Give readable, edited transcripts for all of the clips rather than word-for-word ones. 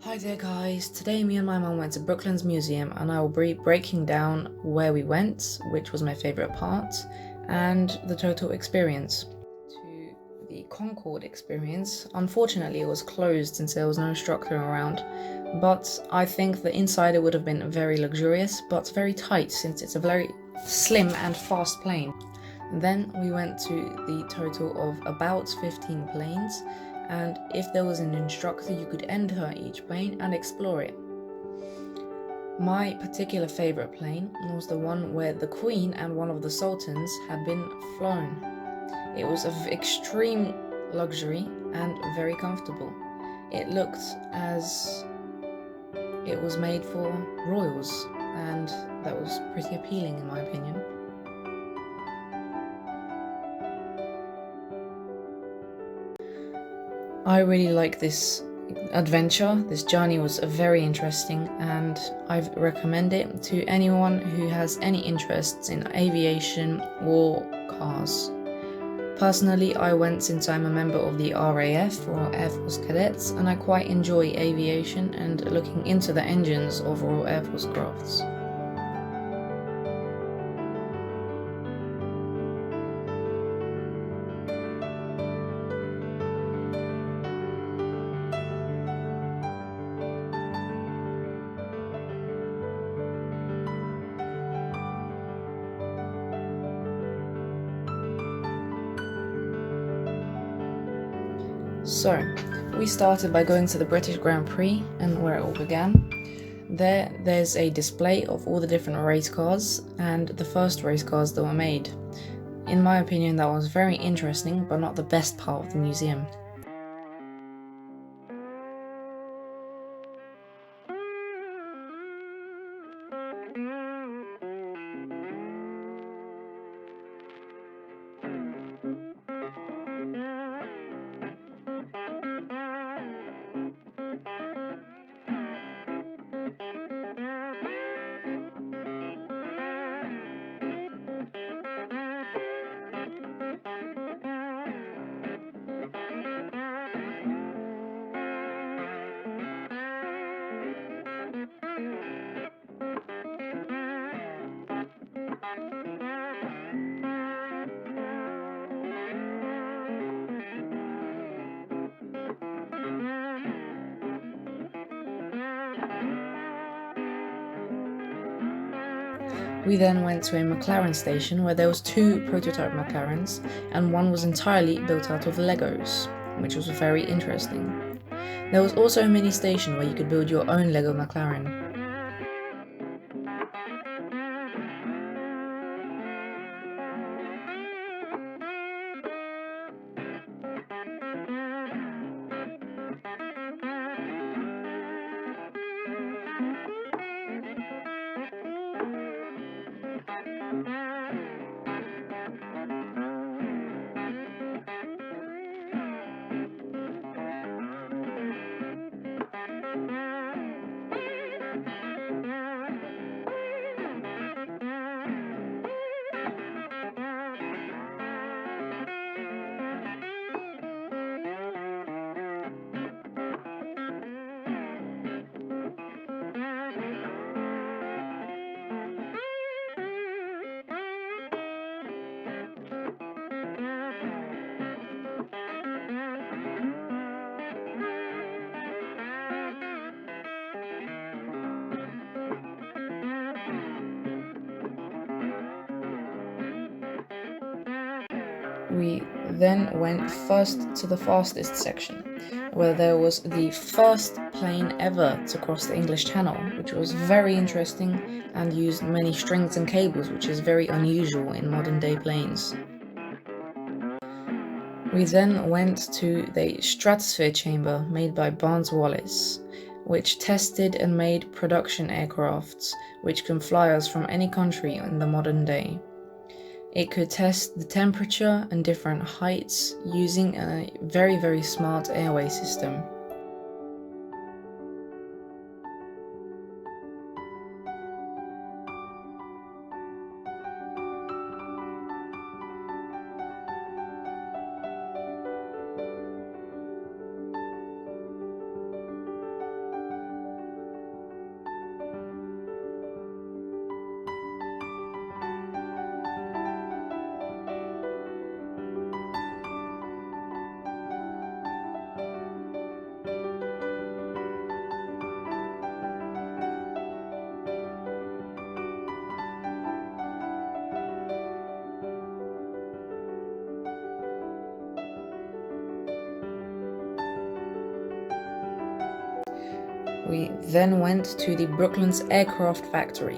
Hi there guys, today me and my mum went to Brooklands Museum and I will be breaking down where we went, which was my favourite part, and the total experience. To the Concorde Experience, unfortunately it was closed since there was no structure around, but I think the inside it would have been very luxurious, but very tight since it's a very slim and fast plane. Then we went to the total of about 15 planes, and if there was an instructor you could enter each plane and explore it. My particular favourite plane was the one where the Queen and one of the Sultans had been flown. It was of extreme luxury and very comfortable. It looked as it was made for royals, and that was pretty appealing in my opinion. I really like this adventure. This journey was very interesting and I recommend it to anyone who has any interests in aviation or cars. Personally, I went since I'm a member of the RAF, Royal Air Force Cadets, and I quite enjoy aviation and looking into the engines of Royal Air Force crafts. So, we started by going to the British Grand Prix and where it all began. There's a display of all the different race cars and the first race cars that were made. In my opinion, that was very interesting, but not the best part of the museum. We then went to a McLaren station where there was two prototype McLarens and one was entirely built out of Legos, which was very interesting. There was also a mini station where you could build your own Lego McLaren. We then went first to the fastest section, where there was the first plane ever to cross the English Channel, which was very interesting and used many strings and cables, which is very unusual in modern day planes. We then went to the Stratosphere Chamber made by Barnes Wallis, which tested and made production aircrafts which can fly us from any country in the modern day. It could test the temperature and different heights using a very smart airway system. We then went to the Brooklands Aircraft Factory,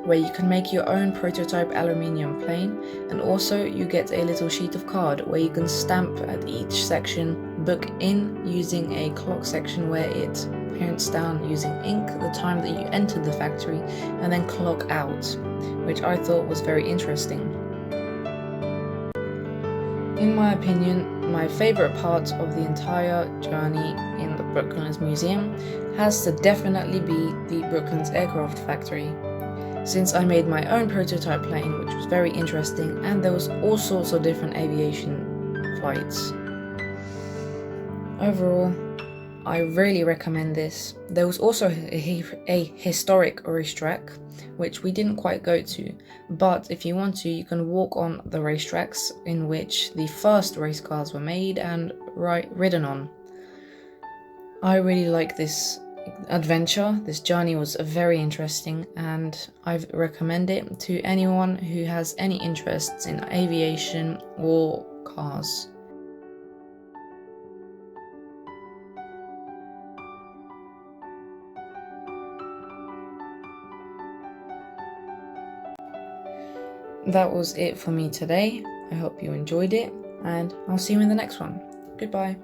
where you can make your own prototype aluminium plane, and also you get a little sheet of card where you can stamp at each section, book in using a clock section where it prints down using ink the time that you entered the factory, and then clock out, which I thought was very interesting. In my opinion, my favourite part of the entire journey in the Brooklands Museum has to definitely be the Brooklands Aircraft Factory, since I made my own prototype plane, which was very interesting, and there was all sorts of different aviation flights. Overall, I really recommend this. There was also a historic racetrack, which we didn't quite go to, but if you want to, you can walk on the racetracks in which the first race cars were made and ridden on. I really like this adventure. This journey was very interesting, and I recommend it to anyone who has any interests in aviation or cars. That was it for me today. I hope you enjoyed it, and I'll see you in the next one. Goodbye.